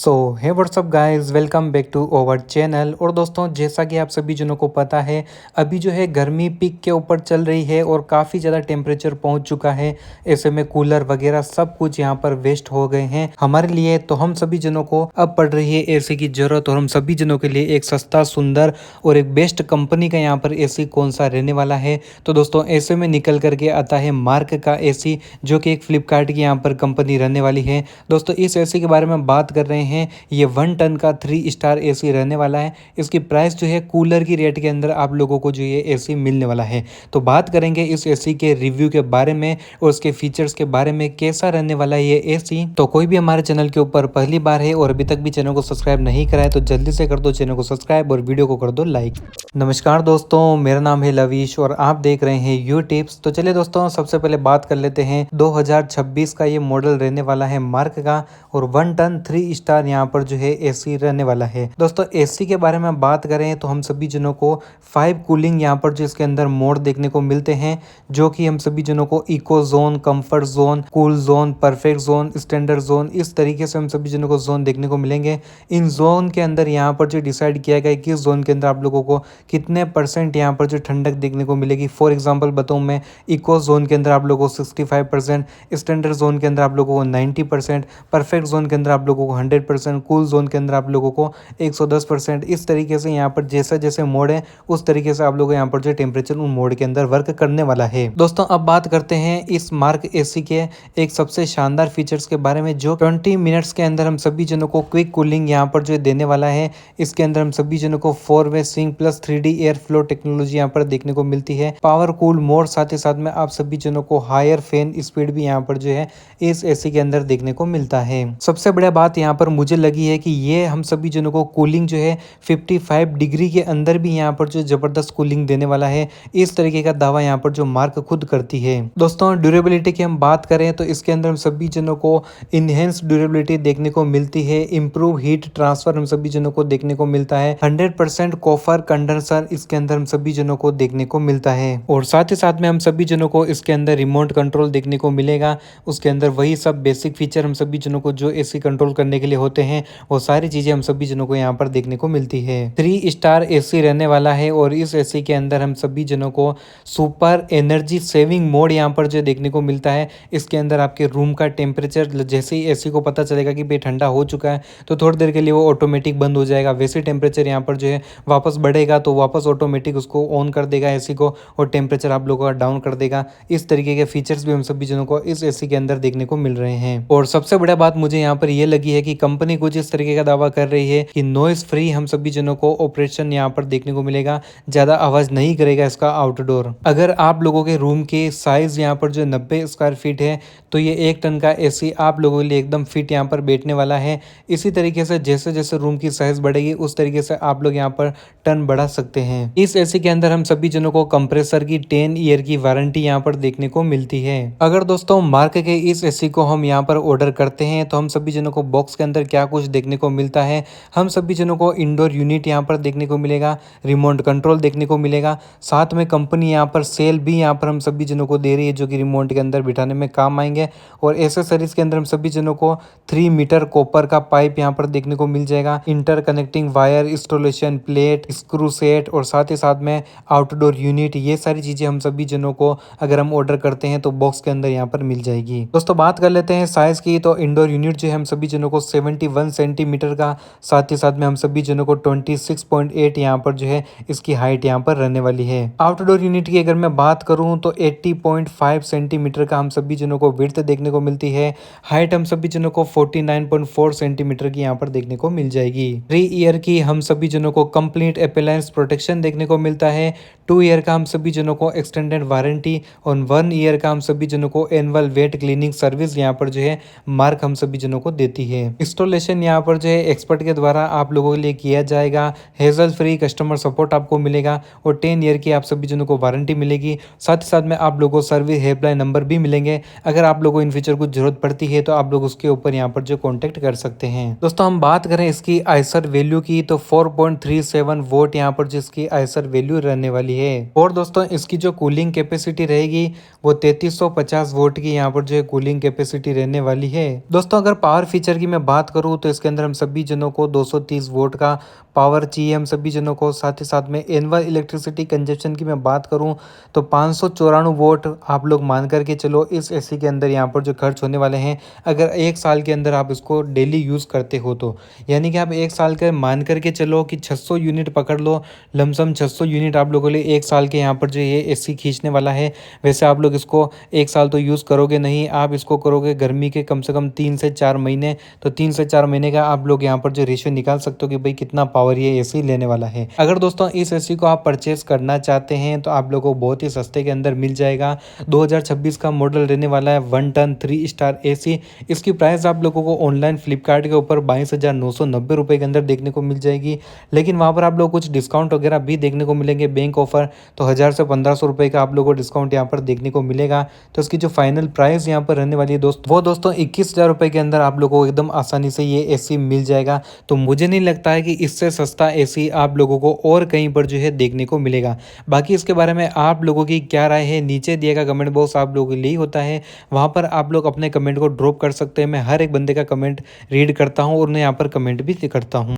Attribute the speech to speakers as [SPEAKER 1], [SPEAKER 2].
[SPEAKER 1] So hey what's up guys, welcome back to our channel. और दोस्तों, जैसा कि आप सभी जनों को पता है, अभी जो है गर्मी पीक के ऊपर चल रही है और काफ़ी ज़्यादा टेम्परेचर पहुंच चुका है। ऐसे में कूलर वगैरह सब कुछ यहां पर वेस्ट हो गए हैं हमारे लिए। तो हम सभी जनों को अब पड़ रही है एसी की ज़रूरत और हम सभी जनों के लिए एक सस्ता, सुंदर और एक बेस्ट कंपनी का यहाँ पर एसी कौन सा रहने वाला है। तो दोस्तों, ऐसे में निकल करके आता है मार्क का एसी, जो कि एक फ्लिपकार्ट की यहाँ पर कंपनी रहने वाली है। दोस्तों, इस एसी के बारे में बात कर रहे हैं। ये 1 टन का 3 स्टार एसी रहने वाला है। इसकी प्राइस जो है कूलर की रेट के अंदर आप लोगों को जो ये एसी मिलने वाला है। तो बात करेंगे इस एसी के रिव्यू के बारे में और उसके फीचर्स के बारे में, कैसा रहने वाला है ये एसी। तो कोई भी हमारे चैनल के ऊपर पहली बार है और अभी तक भी चैनल को सब्सक्राइब नहीं करा है तो जल्दी से कर दो चैनल को सब्सक्राइब और वीडियो को कर दो लाइक। नमस्कार दोस्तों, मेरा नाम है लवीश और आप देख रहे हैं यू टिप्स। तो चलिए दोस्तों, सबसे पहले बात कर लेते हैं 2026 का ये मॉडल रहने वाला है मार्क का और 1 टन 3 स्टार यहाँ पर जो है एसी रहने वाला है। दोस्तों, एसी के बारे में बात करें तो हम सभी जनों को 5 कूलिंग यहाँ पर जो इसके अंदर मोड देखने को मिलते हैं, जो कि हम सभी जनों को eco zone, comfort zone, cool zone, perfect zone, standard zone, इस तरीके से हम सभी जनों को जोन देखने को मिलेंगे। इन जोन के अंदर यहाँ पर जो डिसाइड किया गया है कि इस जोन के अंदर आप लोगों को कितने % यहाँ पर जो ठंडक देखने को मिलेगी। फॉर एग्जाम्पल बताऊँ मैं, इको जोन के अंदर आप लोगों को 65%, स्टैंडर्ड जोन के अंदर आप लोगों को 90%, परफेक्ट जोन के अंदर आप लोगों को 100%, कूल जोन के अंदर आप लोगों को 110%। इस तरीके से यहाँ पर जैसा जैसे मोड है उस तरीके से आप लोगों को यहाँ पर जो टेम्परेचर उन मोड के अंदर वर्क करने वाला है। दोस्तों, अब बात करते हैं इस मार्क एसी के एक सबसे शानदार फीचर्स के बारे में, जो 20 मिनट्स के अंदर हम सभी जनों को क्विक कूलिंग यहाँ पर जो देने वाला है। इसके अंदर हम सभी जनों को 4-वे sync plus 3D air flow technology यहाँ पर देखने को मिलती है। पावर कूल मोड, साथ ही साथ में आप सभी जनों को हायर फैन स्पीड भी यहाँ पर जो है इस एसी के अंदर देखने को मिलता है। सबसे बढ़िया बात यहाँ पर मुझे लगी है कि ये हम सभी जनों को कूलिंग जो है 55 डिग्री के अंदर भी यहाँ पर जो जबरदस्त कूलिंग देने वाला है। इस तरीके का दावा यहाँ पर जो मार्क खुद करती है। दोस्तों, ड्यूरेबिलिटी की हम बात करें तो इसके अंदर हम सभी जनों को इनहेंस ड्यूरेबिलिटी देखने को मिलती है। इंप्रूव हीट ट्रांसफर हम सभी जनों को देखने को मिलता है। 100% कॉपर कंडेंसर इसके अंदर हम सभी जनों को देखने को मिलता है और साथ ही साथ में हम सभी जनों को इसके अंदर रिमोट कंट्रोल देखने को मिलेगा। उसके अंदर वही सब बेसिक फीचर हम सभी जनों को जो एसी कंट्रोल करने के लिए होते हैं वो सारी चीजें हम सभी जनों को यहाँ पर देखने को मिलती है। 3 स्टार एसी रहने वाला है और इस एसी के अंदर हम सभी जनों को सुपर एनर्जी सेविंग मोड यहाँ पर जो देखने को मिलता है। इसके अंदर आपके रूम का टेम्परेचर जैसे ही एसी को पता चलेगा कि भाई ठंडा हो चुका है तो थोड़ी देर के लिए वो ऑटोमेटिक बंद हो जाएगा। वैसे टेम्परेचर यहाँ पर जो है वापस बढ़ेगा तो वापस ऑटोमेटिक उसको ऑन कर देगा एसी को और टेम्परेचर आप लोगों का डाउन कर देगा। इस तरीके के फीचर्स भी हम सभी जनों को इस एसी के अंदर देखने को मिल रहे हैं। और सबसे बड़ा बात मुझे यहाँ पर यह लगी है कि कंपनी कुछ इस तरीके का दावा कर रही है कि नॉइस फ्री हम सभी जनों को ऑपरेशन यहाँ पर देखने को मिलेगा। ज्यादा आवाज नहीं करेगा इसका आउटडोर। अगर आप लोगों के रूम के साइज यहाँ पर जो 90 स्क्वायर फीट है तो ये 1 टन का एसी आप लोगों के लिए एकदम फिट यहाँ पर बैठने वाला है। इसी तरीके से जैसे जैसे रूम की साइज बढ़ेगी उस तरीके से आप लोग यहाँ पर टन बढ़ा सकते हैं। इस एसी के अंदर हम सभी जनों को कंप्रेसर की 10 ईयर की वारंटी यहाँ पर देखने को मिलती है। अगर दोस्तों मार्क के इस एसी को हम यहाँ पर ऑर्डर करते हैं तो हम सभी जनों को बॉक्स के अंदर क्या कुछ देखने को मिलता है। हम सभी जनों को इंडोर यूनिट यहाँ पर देखने को मिलेगा, रिमोट कंट्रोल देखने को मिलेगा। साथ में कंपनी यहाँ पर सेल भी यहाँ पर हम सभी जनों को दे रही है, जो कि रिमोट के अंदर बिठाने में काम आएंगे। और एसेसरीज के अंदर हम सभी जनों को 3 मीटर कॉपर का पाइप यहाँ पर देखने को मिल जाएगा, inter connecting wire, installation plate, screw set और साथ ही साथ में आउटडोर यूनिट। ये सारी चीजें हम सभी जनों को अगर हम ऑर्डर करते हैं तो बॉक्स के अंदर यहाँ पर मिल जाएगी। दोस्तों, बात कर लेते हैं साइज की। तो इंडोर यूनिट जो है हम सभी जनों को 71 सेंटीमीटर का, साथ ही साथ में हम सभी जनों को 26.8 यहाँ पर जो है इसकी हाइट यहाँ पर रहने वाली है। आउटडोर यूनिट की अगर मैं बात करूं तो 80.5 सेंटीमीटर का हम सभी जनों को विड्थ देखने को मिलती है। हाइट हम सभी जनों को 49.4 सेंटीमीटर की यहाँ पर देखने को मिल जाएगी। 3 ईयर की हम सभी जनों को कंप्लीट अप्लायंस प्रोटेक्शन देखने को मिलता है। 2 ईयर का हम सभी जनों को एक्सटेंडेड वारंटी और 1 ईयर का हम सभी जनों को एनुअल वेट क्लीनिंग सर्विस यहाँ पर जो है मार्क हम सभी जनों को देती है। इंस्टॉलेशन यहाँ पर जो है एक्सपर्ट के द्वारा आप लोगों के लिए किया जाएगा। हेजल फ्री कस्टमर सपोर्ट आपको मिलेगा और 10 ईयर की आप सभी जनों को वारंटी मिलेगी। साथ ही साथ में आप लोगों को सर्विस हेल्पलाइन नंबर भी मिलेंगे। अगर आप लोगों को इन फ्यूचर कुछ जरूरत पड़ती है तो आप लोग उसके ऊपर यहाँ पर जो कॉन्टेक्ट कर सकते हैं। दोस्तों, हम बात करें इसकी आइसर वैल्यू की तो 4.37 वोट यहाँ पर जिसकी आइसर वैल्यू रहने वाली है। और दोस्तों, इसकी जो कूलिंग कैपेसिटी रहेगी वो 3350 वोट की यहाँ पर जो है कूलिंग कैपेसिटी रहने वाली है। दोस्तों, अगर पावर फीचर की मैं बात बात करूँ तो इसके अंदर हम सभी जनों को 230 वोट का पावर चाहिए हम सभी जनों को। साथ ही साथ में एनुअल इलेक्ट्रिसिटी कंजप्शन की मैं बात करूँ तो 594 वोट आप लोग मान करके चलो इस एसी के अंदर यहाँ पर जो खर्च होने वाले हैं, अगर 1 साल के अंदर आप इसको डेली यूज़ करते हो तो। यानी कि आप 1 साल के मान करके चलो कि 600 यूनिट पकड़ लो, लमसम 600 यूनिट आप लोगों के लिए 1 साल के यहाँ पर जो ये एसी खींचने वाला है। वैसे आप लोग इसको 1 साल तो यूज़ करोगे नहीं, आप इसको करोगे गर्मी के कम से कम 3 से 4 महीने, तो 3 से 4 महीने का आप लोग यहाँ पर जो रेशियो निकाल सकते हो कि भाई कितना पावर ये एसी लेने वाला है। अगर दोस्तों इस एसी को आप परचेज़ करना चाहते हैं तो आप लोगों को बहुत ही सस्ते के अंदर मिल जाएगा। 2026 का मॉडल रहने वाला है 1 टन 3 स्टार एसी। इसकी प्राइस आप लोगों को ऑनलाइन फ्लिपकार्ट के ऊपर 22,990 रुपये के अंदर देखने को मिल जाएगी। लेकिन वहाँ पर आप लोग कुछ डिस्काउंट वगैरह भी देखने को मिलेंगे, बैंक ऑफर, तो 1000 से 1500 रुपये का आप लोगों को डिस्काउंट यहाँ पर देखने को मिलेगा। तो इसकी जो फाइनल प्राइस यहाँ पर रहने वाली है वो दोस्तों 21,000 रुपये के अंदर आप लोगों को एकदम आसानी से ये एसी मिल जाएगा। तो मुझे नहीं लगता है कि इससे सस्ता एसी आप लोगों को और कहीं पर जो है देखने को मिलेगा। बाकी इसके बारे में आप लोगों की क्या राय है, नीचे दिएगा कमेंट बॉक्स आप लोगों के लिए होता है, वहाँ पर आप लोग अपने कमेंट को ड्रॉप कर सकते हैं। मैं हर एक बंदे का कमेंट रीड करता हूँ और उन्हें यहाँ पर कमेंट भी करता हूँ।